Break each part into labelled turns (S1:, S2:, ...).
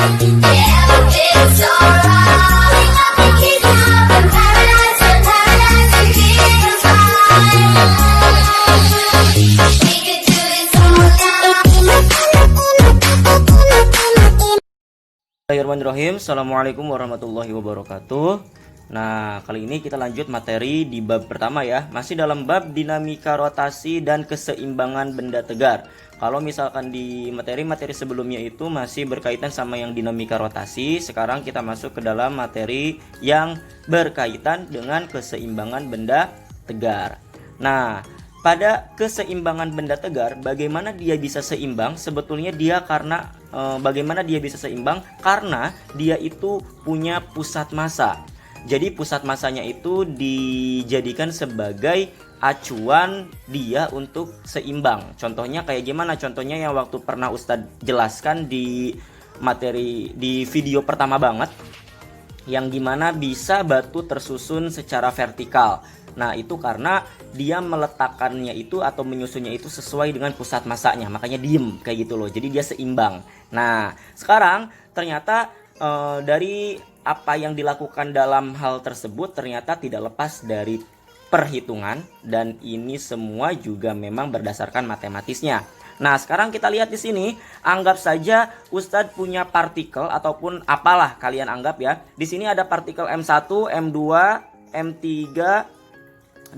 S1: Bismillahirrahmanirrahim. Assalamualaikum warahmatullahi wabarakatuh. Nah, kali ini kita lanjut materi di bab pertama ya. Masih dalam bab dinamika rotasi dan keseimbangan benda tegar. Kalau misalkan di materi-materi sebelumnya itu masih berkaitan sama yang dinamika rotasi, sekarang kita masuk ke dalam materi yang berkaitan dengan keseimbangan benda tegar. Nah, pada keseimbangan benda tegar, bagaimana dia bisa seimbang? Sebetulnya dia bagaimana dia bisa seimbang? Karena dia itu punya pusat massa. Jadi pusat massanya itu dijadikan sebagai acuan dia untuk seimbang. Contohnya kayak gimana? Contohnya yang waktu pernah Ustadz jelaskan di materi di video pertama banget, yang dimana bisa batu tersusun secara vertikal. Nah, itu karena dia meletakkannya itu atau menyusunnya itu sesuai dengan pusat massanya, makanya diem kayak gitu loh. Jadi dia seimbang. Nah, sekarang ternyata dari apa yang dilakukan dalam hal tersebut ternyata tidak lepas dari perhitungan, dan ini semua juga memang berdasarkan matematisnya. Nah, sekarang kita lihat di sini, anggap saja Ustadz punya partikel ataupun apalah kalian anggap ya. Di sini ada partikel M1, M2, M3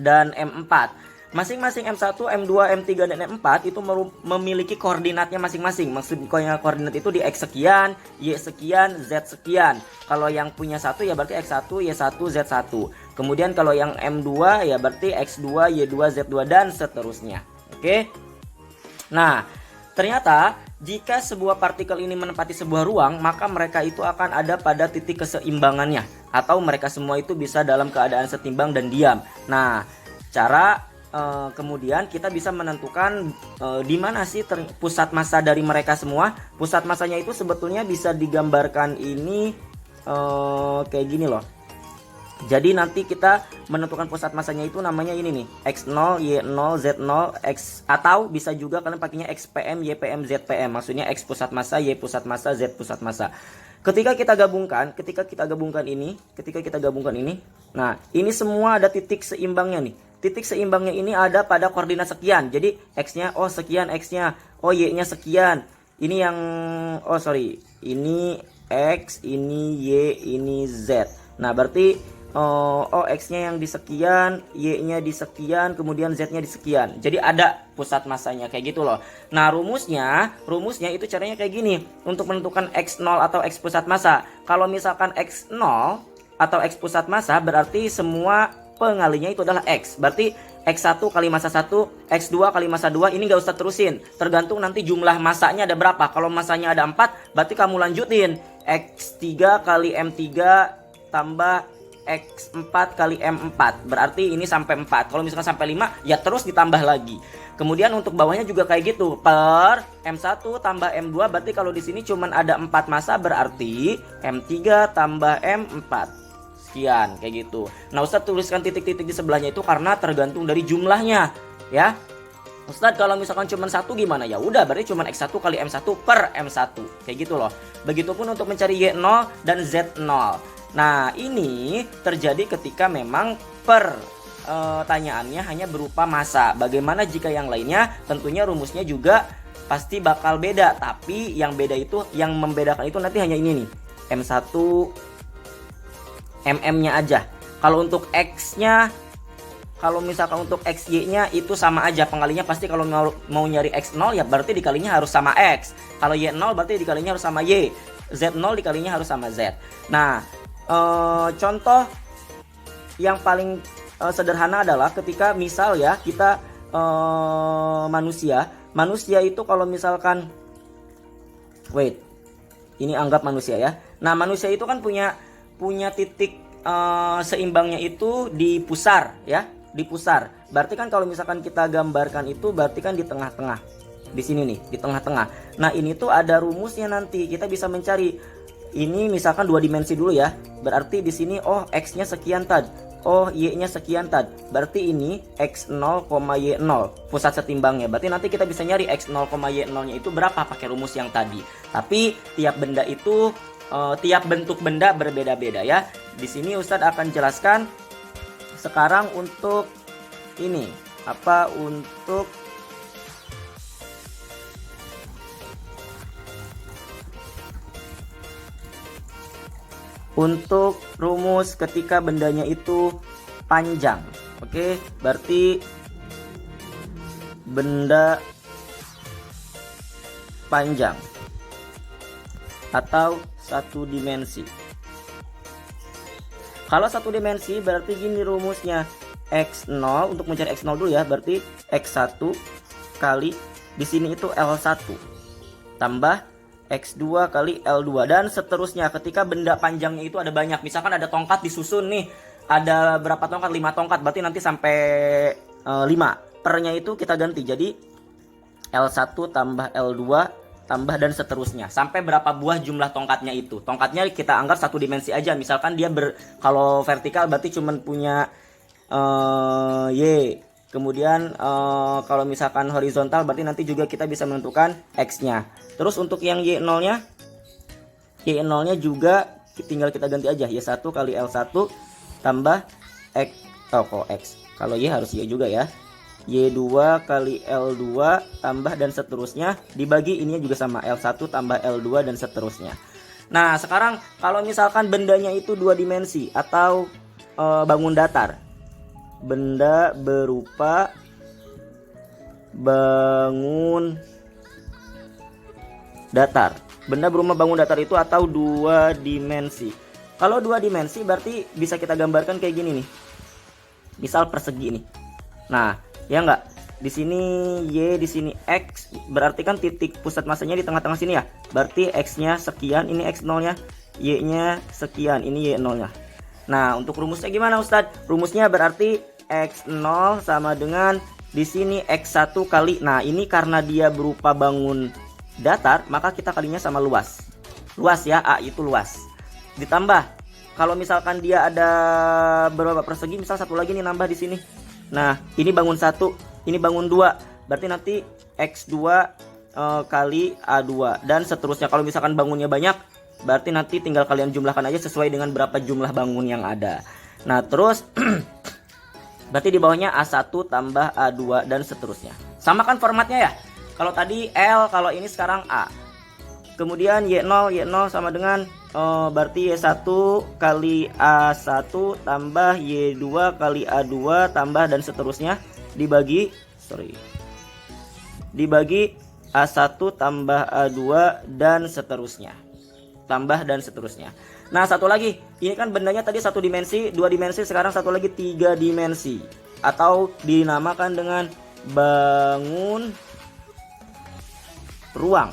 S1: dan M4. Masing-masing M1, M2, M3 dan M4 itu memiliki koordinatnya masing-masing. Maksudnya koordinat itu di X sekian, Y sekian, Z sekian. Kalau yang punya satu ya berarti X1, Y1, Z1. Kemudian kalau yang M2 ya berarti X2, Y2, Z2 dan seterusnya. Oke. Nah, ternyata jika sebuah partikel ini menempati sebuah ruang, maka mereka itu akan ada pada titik keseimbangannya, atau mereka semua itu bisa dalam keadaan setimbang dan diam. Nah, kemudian kita bisa menentukan di mana sih pusat massa dari mereka semua. Pusat massanya itu sebetulnya bisa digambarkan ini kayak gini loh. Jadi nanti kita menentukan pusat massanya itu namanya ini nih, X0, Y0, Z0, X, atau bisa juga kalian pakainya XPM, YPM, ZPM. Maksudnya X pusat massa, Y pusat massa, Z pusat massa. Ketika kita gabungkan ini, nah ini semua ada titik seimbangnya nih. Titik seimbangnya ini ada pada koordinat sekian. Jadi X-nya sekian, X-nya Y-nya sekian. Ini yang ini X, ini Y, ini Z. Nah, berarti X-nya yang di sekian, Y-nya di sekian, kemudian Z-nya di sekian. Jadi ada pusat massanya kayak gitu loh. Nah, rumusnya itu caranya kayak gini. Untuk menentukan X0 atau X pusat massa. Kalau misalkan X0 atau X pusat massa berarti semua pengalinya itu adalah X. Berarti X1 kali massa 1, X2 kali massa 2. Ini gak usah terusin, tergantung nanti jumlah massanya ada berapa. Kalau massanya ada 4, berarti kamu lanjutin X3 kali M3 tambah X4 kali M4. Berarti ini sampai 4. Kalau misalkan sampai 5, ya terus ditambah lagi. Kemudian untuk bawahnya juga kayak gitu. Per M1 tambah M2, berarti kalau di sini cuman ada 4 massa, berarti M3 tambah M4. Sekian, kayak gitu. Nah, Ustadz tuliskan titik-titik di sebelahnya itu karena tergantung dari jumlahnya, ya. Ustadz kalau misalkan cuma 1 gimana? Ya udah, berarti cuma X1 kali M1 per M1. Kayak gitu loh. Begitupun untuk mencari Y0 dan Z0. Nah, ini terjadi ketika memang pertanyaannya hanya berupa massa. Bagaimana jika yang lainnya? Tentunya rumusnya juga pasti bakal beda, tapi yang beda itu, yang membedakan itu nanti hanya ini nih. M1 mm-nya aja. Kalau untuk X-nya, kalau misalkan untuk XY-nya itu sama aja pengalinya. Pasti kalau mau nyari X0 ya berarti dikalinya harus sama X. Kalau Y0 berarti dikalinya harus sama Y. Z0 dikalinya harus sama Z. Nah, contoh yang paling sederhana adalah ketika misal ya kita manusia itu kalau misalkan ini anggap manusia ya. Nah, manusia itu kan punya titik seimbangnya itu di pusar ya, di pusar. Berarti kan kalau misalkan kita gambarkan itu berarti kan di tengah-tengah. Di sini nih, di tengah-tengah. Nah, ini tuh ada rumusnya nanti. Kita bisa mencari ini misalkan 2 dimensi dulu ya. Berarti di sini X-nya sekian tadi. Oh, Y-nya sekian tadi. Berarti ini X0, Y0 pusat setimbangnya. Berarti nanti kita bisa nyari X0, Y0-nya itu berapa pakai rumus yang tadi. Tapi tiap benda itu tiap bentuk benda berbeda-beda ya. Di sini Ustadz akan jelaskan sekarang untuk ini apa untuk rumus ketika bendanya itu panjang. Oke, berarti benda panjang atau satu dimensi. Kalau satu dimensi berarti gini rumusnya, X0 untuk mencari X0 dulu ya, berarti X1 kali di sini itu L1 tambah X2 kali L2 dan seterusnya. Ketika benda panjangnya itu ada banyak, misalkan ada tongkat disusun nih, ada berapa tongkat, 5 tongkat, berarti nanti sampai 5. Pernya itu kita ganti jadi L1 tambah L2 tambah dan seterusnya sampai berapa buah jumlah tongkatnya itu. Tongkatnya kita anggap satu dimensi aja, misalkan dia kalau vertikal berarti cuman punya Y. Kemudian kalau misalkan horizontal berarti nanti juga kita bisa menentukan X-nya. Terus untuk yang Y0-nya juga tinggal kita ganti aja, Y1 kali L1 tambah X. X. Kalau Y harus Y juga ya. Y2 kali L2 tambah dan seterusnya, dibagi ininya juga sama, L1 tambah L2 dan seterusnya. Nah sekarang kalau misalkan bendanya itu 2 dimensi atau bangun datar, benda berupa bangun datar, benda berupa bangun datar itu atau 2 dimensi. Kalau 2 dimensi berarti bisa kita gambarkan kayak gini nih, misal persegi nih. Nah ya enggak, di sini Y, di sini X, berarti kan titik pusat masanya di tengah-tengah sini ya, berarti X-nya sekian, ini X0-nya, Y-nya sekian, ini Y0-nya. Nah untuk rumusnya gimana Ustadz? Rumusnya berarti X0 sama dengan di sini X1 kali, nah ini karena dia berupa bangun datar maka kita kalinya sama luas. Luas ya, A itu luas. Ditambah kalau misalkan dia ada berapa persegi, misal satu lagi nih nambah di sini. Nah ini bangun 1, ini bangun 2, berarti nanti X2 kali A2 dan seterusnya. Kalau misalkan bangunnya banyak berarti nanti tinggal kalian jumlahkan aja sesuai dengan berapa jumlah bangun yang ada. Nah terus berarti di bawahnya A1 tambah A2 dan seterusnya. Sama kan formatnya ya. Kalau tadi L, kalau ini sekarang A. Kemudian Y0 sama dengan berarti Y1 kali A1 tambah Y2 kali A2 tambah dan seterusnya, dibagi A1 tambah A2 dan seterusnya, tambah dan seterusnya. Nah satu lagi, ini kan bendanya tadi 1 dimensi, 2 dimensi, sekarang satu lagi 3 dimensi atau dinamakan dengan bangun ruang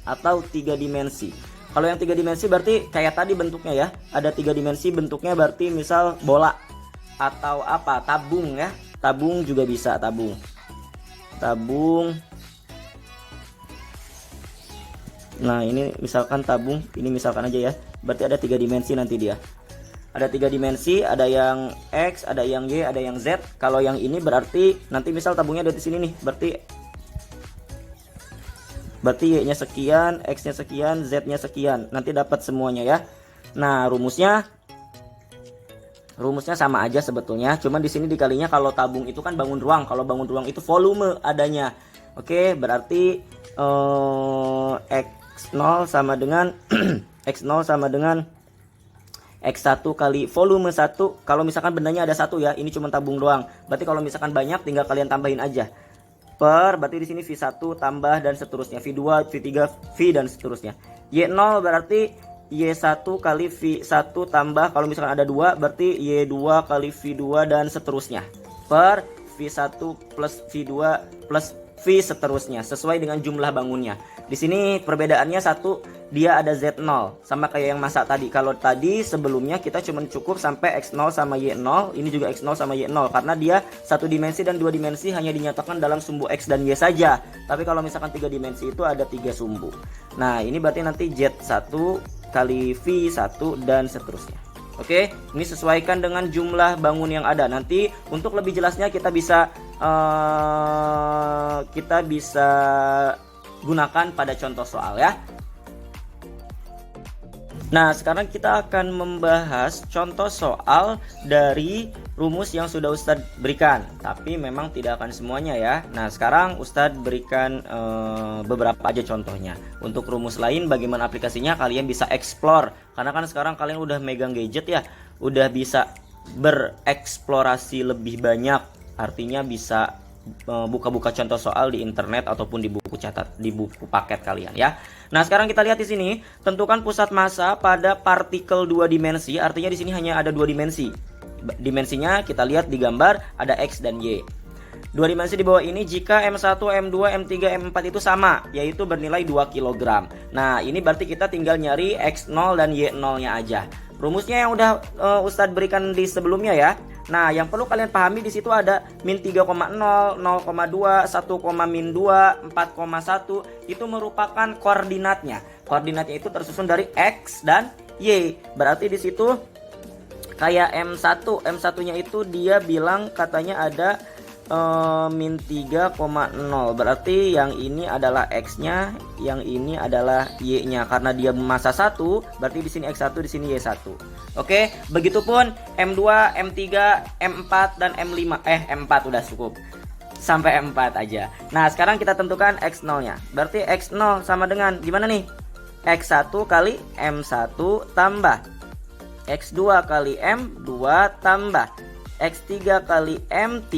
S1: atau 3 dimensi. Kalau yang 3 dimensi berarti kayak tadi bentuknya ya, ada 3 dimensi bentuknya, berarti misal bola atau apa, tabung ya, tabung juga bisa, tabung. Nah ini misalkan tabung, ini misalkan aja ya, berarti ada 3 dimensi nanti dia. Ada 3 dimensi, ada yang X, ada yang Y, ada yang Z. Kalau yang ini berarti nanti misal tabungnya ada di sini nih, berarti Y-nya sekian, X-nya sekian, Z-nya sekian. Nanti dapat semuanya ya. Nah rumusnya sama aja sebetulnya, cuman di sini dikalinya kalau tabung itu kan bangun ruang, kalau bangun ruang itu volume adanya. Oke, berarti X0 sama dengan X0 sama dengan X1 kali volume 1. Kalau misalkan bendanya ada 1 ya, ini cuma tabung doang. Berarti kalau misalkan banyak tinggal kalian tambahin aja. Berarti di sini V1 tambah dan seterusnya, V2, V3, V dan seterusnya. Y0 berarti Y1 kali V1 tambah, kalau misalkan ada 2 berarti Y2 kali V2 dan seterusnya. Per V1 plus V2 plus V seterusnya sesuai dengan jumlah bangunnya. Di sini perbedaannya satu, dia ada Z0 sama kayak yang masa tadi. Kalau tadi sebelumnya kita cuma cukup sampai X0 sama Y0, ini juga X0 sama Y0 karena dia 1 dimensi dan 2 dimensi hanya dinyatakan dalam sumbu X dan Y saja. Tapi kalau misalkan 3 dimensi itu ada 3 sumbu. Nah, ini berarti nanti Z1 kali V1 dan seterusnya. Oke, ini sesuaikan dengan jumlah bangun yang ada. Nanti untuk lebih jelasnya kita bisa gunakan pada contoh soal ya. Nah, sekarang kita akan membahas contoh soal dari rumus yang sudah Ustadz berikan. Tapi memang tidak akan semuanya ya. Nah, sekarang Ustadz berikan beberapa aja contohnya. Untuk rumus lain bagaimana aplikasinya kalian bisa explore. Karena kan sekarang kalian udah megang gadget ya. Udah bisa bereksplorasi lebih banyak. Artinya bisa buka-buka contoh soal di internet ataupun di buku paket kalian ya. Nah, sekarang kita lihat di sini, tentukan pusat massa pada partikel 2 dimensi. Artinya di sini hanya ada 2 dimensi. Dimensinya kita lihat di gambar ada X dan Y. 2 dimensi di bawah ini jika M1, M2, M3, M4 itu sama, yaitu bernilai 2 kg. Nah, ini berarti kita tinggal nyari X0 dan Y0-nya aja. Rumusnya yang udah Ustadz berikan di sebelumnya ya. Nah, yang perlu kalian pahami di situ ada min 3,0, 0,2, 1,-2, 4,1 itu merupakan koordinatnya. Koordinatnya itu tersusun dari X dan Y. Berarti di situ kayak M1, M1-nya itu dia bilang katanya ada min 3,0. Berarti yang ini adalah X-nya, yang ini adalah Y-nya. Karena dia massa 1, berarti di sini X1, di sini Y1. Oke, begitupun M2, M3, M4 dan M5. M4 udah cukup. Sampai M4 aja. Nah, sekarang kita tentukan X0-nya. Berarti X0 sama dengan gimana nih? X1 kali M1 tambah X2 kali M2 tambah X3 kali M3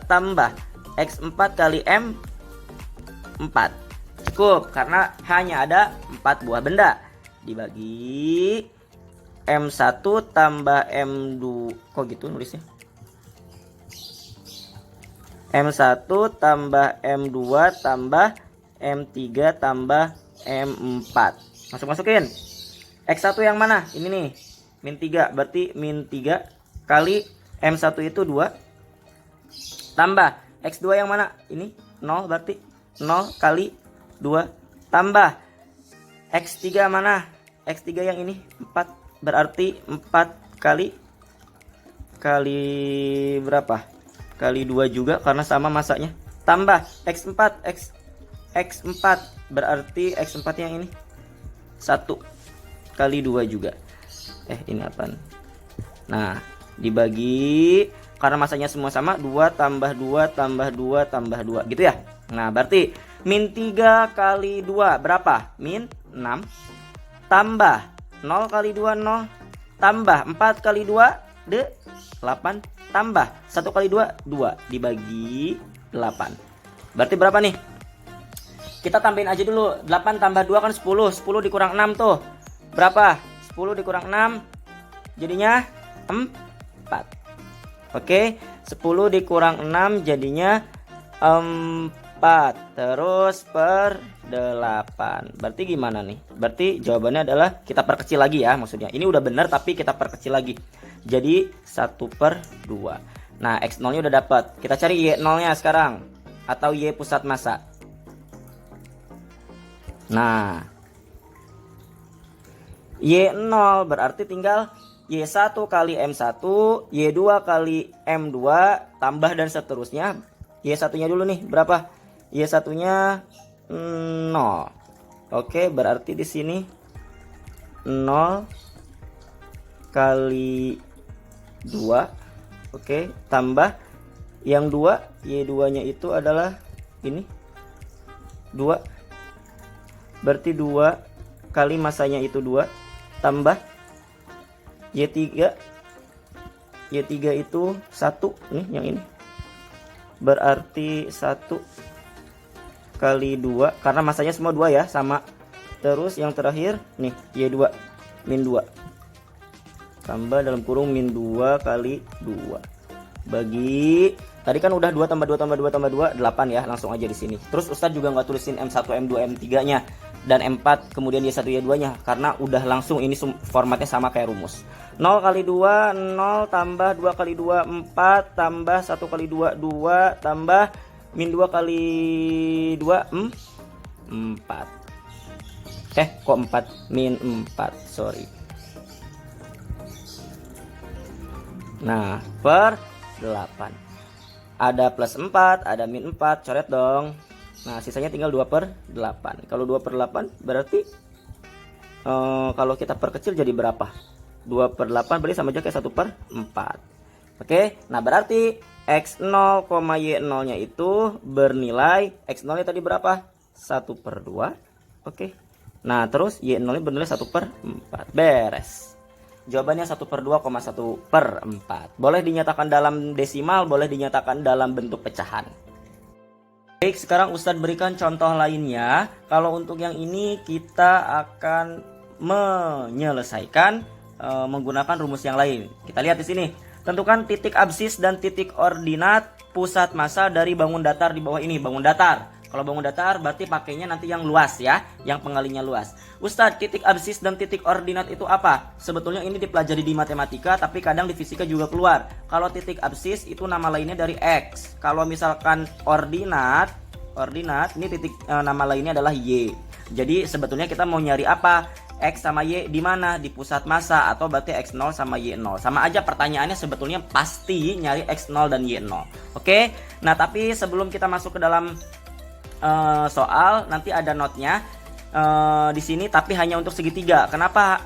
S1: tambah X4 kali M4. Cukup, karena hanya ada 4 buah benda. Dibagi M1 tambah M2. Kok gitu nulisnya? M1 tambah M2 tambah M3 tambah M4. Masukin. X1 yang mana? Ini nih. Min 3. Berarti min 3 kali M1 itu 2 tambah X2 yang mana? Ini 0, berarti 0 kali 2 tambah X3 mana? X3 yang ini 4, berarti 4 kali berapa? Kali 2 juga karena sama masanya. Tambah X4, X4 berarti X4 yang ini 1 kali 2 juga. Ini apaan? Nah, dibagi karena masanya semua sama, 2 tambah 2 tambah 2 tambah 2 gitu ya. Nah, berarti min 3 kali 2 berapa? Min 6 tambah 0 kali 2 0 tambah 4 kali 2 8 tambah 1 kali 2 2 dibagi 8. Berarti berapa nih? Kita tambahin aja dulu. 8 tambah 2 kan 10. 10 dikurang 6 tuh berapa? 10 dikurang 6 jadinya 4. Oke, 10 dikurang 6 jadinya 4. Terus per 8. Berarti gimana nih? Berarti jawabannya adalah kita perkecil lagi ya, maksudnya. Ini udah benar tapi kita perkecil lagi. Jadi 1/2. Nah, X0-nya udah dapat. Kita cari Y0-nya sekarang atau Y pusat massa. Nah, Y0 berarti tinggal Y1 kali M1, Y2 kali M2 tambah dan seterusnya. Y1-nya dulu nih berapa? Y1-nya 0. Oke, berarti di sini 0 kali 2. Oke, tambah yang 2, Y2-nya itu adalah ini 2. Berarti 2 kali masanya itu 2 tambah Y3. Y3 itu 1 nih yang ini. Berarti 1 kali 2 karena masanya semua 2 ya, sama. Terus yang terakhir nih Y2 min 2 tambah dalam kurung min 2 kali 2 bagi tadi kan udah 2 tambah 2 tambah 2 tambah 2 8 ya, langsung aja di sini. Terus Ustadz juga nggak tulisin M1, M2, M3 nya dan M4 kemudian Y1, Y2 nya karena udah langsung ini formatnya sama kayak rumus. 0 kali 2 0 tambah 2 kali 2 4 tambah 1 kali 2 2 tambah min 2 kali 2 4. Kok 4? Min 4, sorry. Nah, per 8. Ada plus 4, ada min 4, coret dong. Nah, sisanya tinggal 2 per 8. Kalau 2 per 8 berarti kalau kita perkecil jadi berapa? 2 per 8 berarti sama aja kayak 1 per 4. Oke, nah berarti X0, Y0 nya itu bernilai, X0 nya tadi berapa? 1 per 2. Oke, nah terus Y0 nya bernilai 1 per 4. Beres. Jawabannya 1 per 2,1 per 4. Boleh dinyatakan dalam desimal, boleh dinyatakan dalam bentuk pecahan. Baik, sekarang Ustadz berikan contoh lainnya. Kalau untuk yang ini kita akan menyelesaikan menggunakan rumus yang lain. Kita lihat di sini. Tentukan titik absis dan titik ordinat pusat massa dari bangun datar di bawah ini. Bangun datar. Kalau bangun datar berarti pakainya nanti yang luas ya, yang pengalinya luas. Ustadz, titik absis dan titik ordinat itu apa? Sebetulnya ini dipelajari di matematika, tapi kadang di fisika juga keluar. Kalau titik absis itu nama lainnya dari X. Kalau misalkan ordinat ini titik nama lainnya adalah Y. Jadi sebetulnya kita mau nyari apa? X sama Y di mana? Di pusat massa, atau berarti X0 sama Y0. Sama aja pertanyaannya, sebetulnya pasti nyari X0 dan Y0. Oke? Nah, tapi sebelum kita masuk ke dalam soal, nanti ada notnya di sini, tapi hanya untuk segitiga. Kenapa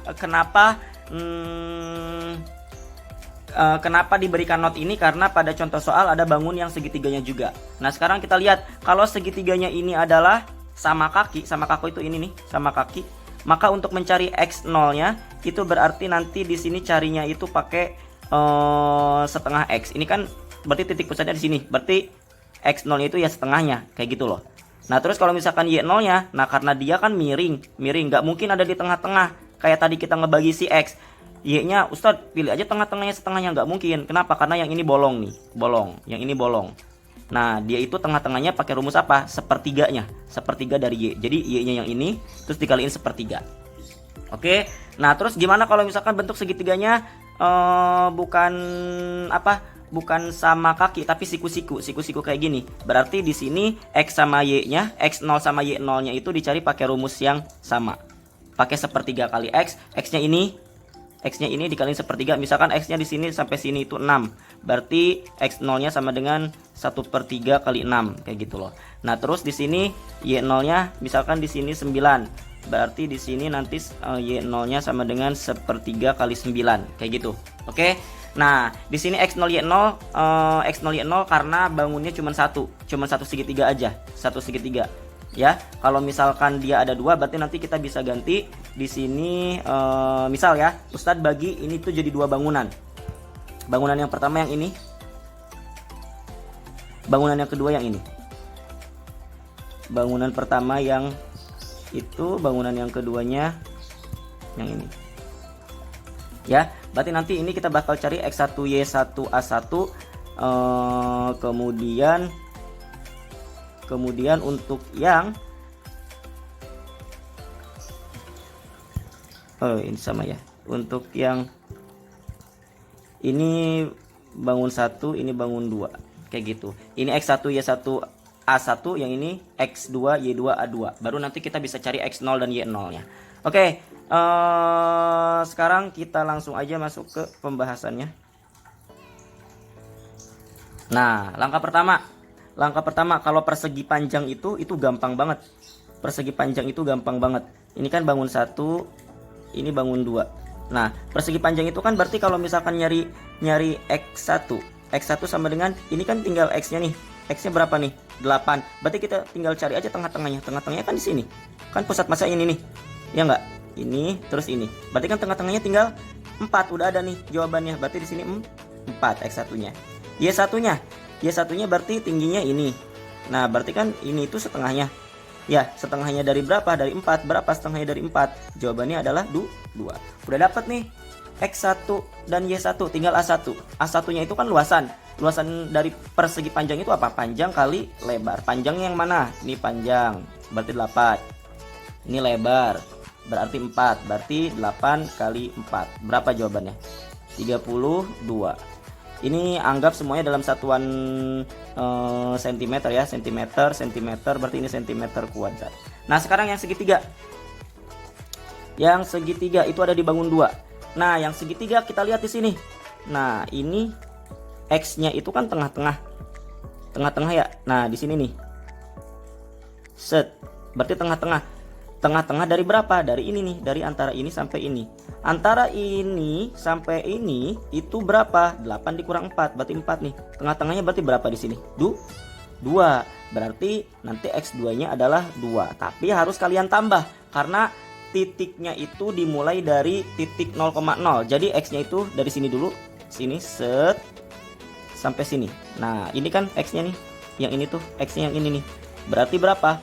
S1: diberikan not ini? Karena pada contoh soal ada bangun yang segitiganya juga. Nah, sekarang kita lihat, kalau segitiganya ini adalah sama kaki itu ini nih, sama kaki. Maka untuk mencari X0-nya itu berarti nanti di sini carinya itu pakai setengah X. Ini kan berarti titik pusatnya di sini. Berarti X0-nya itu ya setengahnya, kayak gitu loh. Nah, terus kalau misalkan Y0-nya, nah karena dia kan miring, nggak mungkin ada di tengah-tengah. Kayak tadi kita ngebagi si X. Y-nya, Ustadz pilih aja tengah-tengahnya, setengahnya, nggak mungkin. Kenapa? Karena yang ini bolong nih, yang ini bolong. Nah, dia itu tengah-tengahnya pakai rumus apa? Sepertiganya, sepertiga dari Y. Jadi Y-nya yang ini, terus dikaliin sepertiga. Oke, nah terus gimana kalau misalkan bentuk segitiganya bukan sama kaki, tapi siku-siku kayak gini. Berarti di sini X sama Y-nya, X0 sama Y0-nya itu dicari pakai rumus yang sama. Pakai sepertiga kali X, X-nya ini dikaliin sepertiga. Misalkan X-nya di sini sampai sini itu 6. Berarti X0-nya sama dengan 1/3 kali 6, kayak gitu loh. Nah, terus di sini Y0-nya misalkan di sini 9. Berarti di sini nanti Y0-nya sama dengan 1/3 kali 9, kayak gitu. Oke. Nah, di sini X0 Y0 karena bangunnya cuma satu segitiga aja, satu segitiga. Ya, kalau misalkan dia ada 2, berarti nanti kita bisa ganti di sini misal ya, Ustadz bagi ini tuh jadi 2 bangunan. Bangunan yang pertama yang ini. Bangunan yang kedua yang ini. Bangunan pertama yang itu, bangunan yang keduanya yang ini. Ya, berarti nanti ini kita bakal cari X1 Y1 A1 kemudian untuk yang ini sama ya. Untuk yang ini bangun 1, ini bangun 2. Kayak gitu. Ini X1 Y1 A1, yang ini X2 Y2 A2. Baru nanti kita bisa cari X0 dan Y0-nya. Oke, sekarang kita langsung aja masuk ke pembahasannya. Nah, langkah pertama kalau persegi panjang itu gampang banget. Persegi panjang itu gampang banget. Ini kan bangun 1, ini bangun 2. Nah, persegi panjang itu kan berarti kalau misalkan nyari X1 sama dengan ini kan tinggal X-nya nih. X-nya berapa nih? 8. Berarti kita tinggal cari aja tengah-tengahnya. Tengah-tengahnya kan di sini. Kan pusat massa ini nih. Ya enggak? Ini terus ini. Berarti kan tengah-tengahnya tinggal 4. Udah ada nih jawabannya. Berarti di sini 4 X1-nya. Y1-nya berarti tingginya ini. Nah, berarti kan ini itu setengahnya. Ya, setengahnya dari berapa? Dari 4. Berapa setengahnya dari 4? Jawabannya adalah 2. Udah dapat nih X1 dan Y1, tinggal A1. A1-nya itu kan luasan. Luasan dari persegi panjang itu apa? Panjang kali lebar. Panjangnya yang mana? Ini panjang, berarti 8. Ini lebar, berarti 4. Berarti 8 kali 4. Berapa jawabannya? 32. Ini anggap semuanya dalam satuan sentimeter ya. Sentimeter, berarti ini sentimeter kuadrat. Nah, sekarang yang segitiga. Yang segitiga itu ada di bangun 2. Nah, yang segitiga kita lihat di sini. Nah, ini X-nya itu kan tengah-tengah. Tengah-tengah ya. Nah, di sini nih. Set. Berarti tengah-tengah. Tengah-tengah dari berapa? Dari ini nih, dari antara ini sampai ini. Antara ini sampai ini itu berapa? 8 dikurang 4, berarti 4 nih. Tengah-tengahnya berarti berapa di sini? 2. Berarti nanti X2-nya adalah 2. Tapi harus kalian tambah karena titiknya itu dimulai dari titik 0,0. Jadi X-nya itu dari sini dulu. Sini set sampai sini. Nah, ini kan X-nya nih. Yang ini tuh X-nya yang ini nih. Berarti berapa?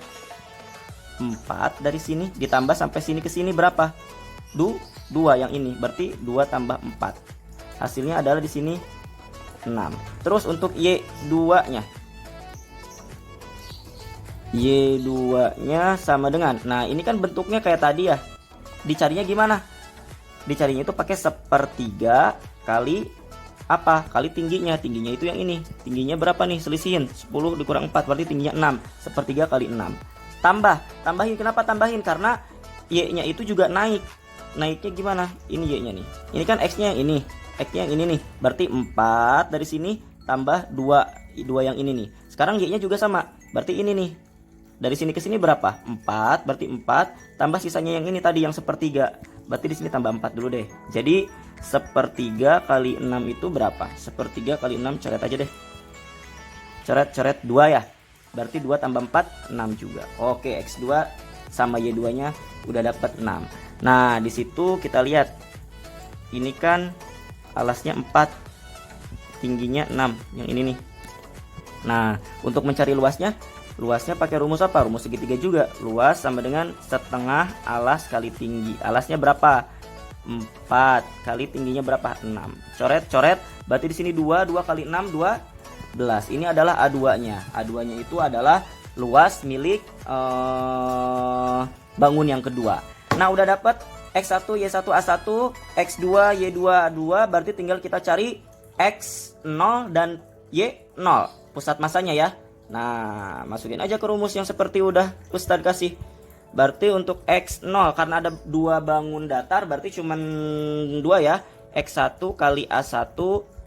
S1: 4 dari sini ditambah sampai sini ke sini berapa? 2 yang ini. Berarti 2 tambah 4. Hasilnya adalah di sini 6. Terus untuk Y2-nya. Y2-nya sama dengan. Nah, ini kan bentuknya kayak tadi ya. Dicarinya gimana? Dicarinya itu pakai 1/3 kali apa? Kali tingginya. Tingginya itu yang ini. Tingginya berapa nih? Selisihin. 10 dikurang 4 berarti tingginya 6. 1/3 kali 6. Tambahin. Kenapa tambahin? Karena Y-nya itu juga naik. Naiknya gimana? Ini Y-nya nih. Ini kan X-nya yang ini. X-nya yang ini nih. Berarti 4 dari sini tambah 2 yang ini nih. Sekarang Y-nya juga sama. Berarti ini nih. Dari sini ke sini berapa? 4. Berarti 4 tambah sisanya yang ini tadi yang 1/3. Berarti di sini tambah 4 dulu deh. Jadi 1/3 kali 6 itu berapa? 1/3 kali 6 coret aja deh. Coret 2 ya. Berarti 2 tambah 4 6 juga. Oke, X2 sama Y2-nya udah dapat 6. Nah, di situ kita lihat. Ini kan alasnya 4. Tingginya 6 yang ini nih. Nah, untuk mencari luasnya pakai rumus apa? Rumus segitiga juga. Luas sama dengan setengah alas kali tinggi. Alasnya berapa? 4 kali tingginya berapa? 6. Coret. Berarti di sini 2 kali 6 12. Ini adalah A2-nya. A2-nya itu adalah luas milik bangun yang kedua. Nah, udah dapat X1, Y1, A1, X2, Y2, A2. Berarti tinggal kita cari X0 dan Y0. Pusat masanya ya. Nah, masukin aja ke rumus yang seperti udah Ustadz kasih. Berarti untuk X0 karena ada 2 bangun datar berarti cuman 2 ya. X1 kali A1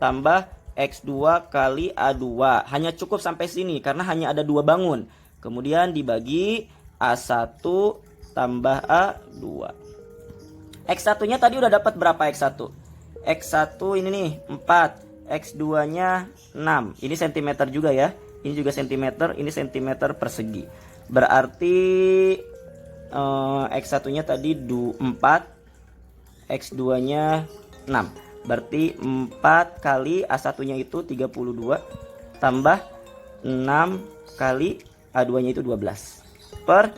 S1: tambah X2 kali A2. Hanya cukup sampai sini karena hanya ada 2 bangun. Kemudian dibagi A1 tambah A2. X1-nya tadi udah dapat berapa X1? X1 ini nih 4. X2-nya 6. Ini cm juga ya. Ini juga cm, ini cm persegi. Berarti X1-nya tadi 4, X2-nya 6. Berarti 4 kali A1-nya itu 32 tambah 6 kali A2-nya itu 12 per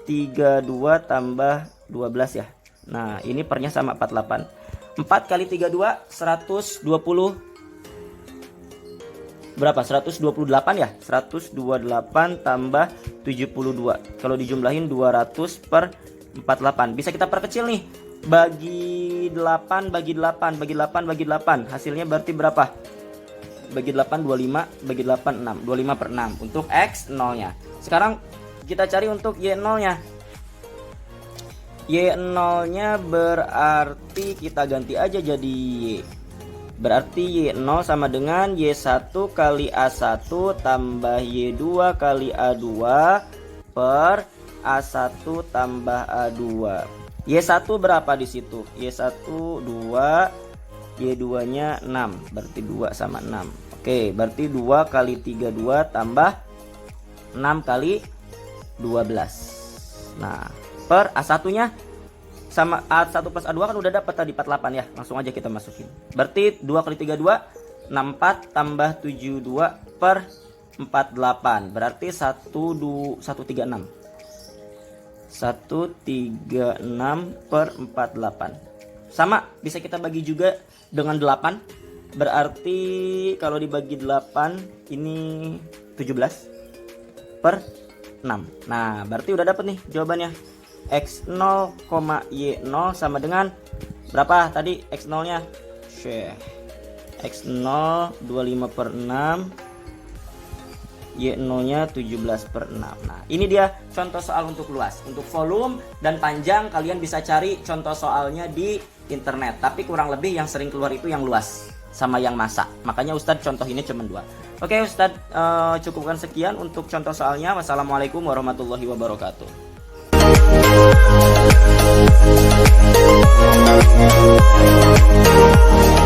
S1: 32 tambah 12 ya. Nah, ini pernya sama 48. 4 kali 32 120 berapa? 128 ya. 128 tambah 72. Kalau dijumlahin 200 per 48. Bisa kita perkecil nih. Bagi 8 bagi 8 bagi 8 bagi 8. Hasilnya berarti berapa? Bagi 8 25, bagi 8 6. 25 per 6 untuk X0-nya. Sekarang kita cari untuk Y0-nya. Y0-nya berarti kita ganti aja jadi Y. Berarti Y0 sama dengan Y1 kali A1 tambah Y2 kali A2 per A1 tambah A2. Y1 berapa di situ? Y1 2, Y2-nya 6. Berarti 2 sama 6. Oke, berarti 2 kali 32 tambah 6 kali 12. Nah, per A1-nya sama A1 plus A2 kan udah dapat tadi 48 ya. Langsung aja kita masukin. Berarti 2 kali 32 64 tambah 72 per 48. Berarti 136. 136 per 48. Sama, bisa kita bagi juga dengan 8. Berarti kalau dibagi 8 ini 17 per 6. Nah, berarti udah dapet nih jawabannya. X0, Y0 sama dengan berapa tadi X0-nya? X0 25 per 6 Y0-nya 17/6. Nah, ini dia contoh soal untuk luas. Untuk volume dan panjang kalian bisa cari contoh soalnya di internet. Tapi kurang lebih yang sering keluar itu yang luas sama yang massa. Makanya Ustadz contoh ini cuma 2. Oke Ustadz, cukupkan sekian untuk contoh soalnya. Wassalamualaikum warahmatullahi wabarakatuh.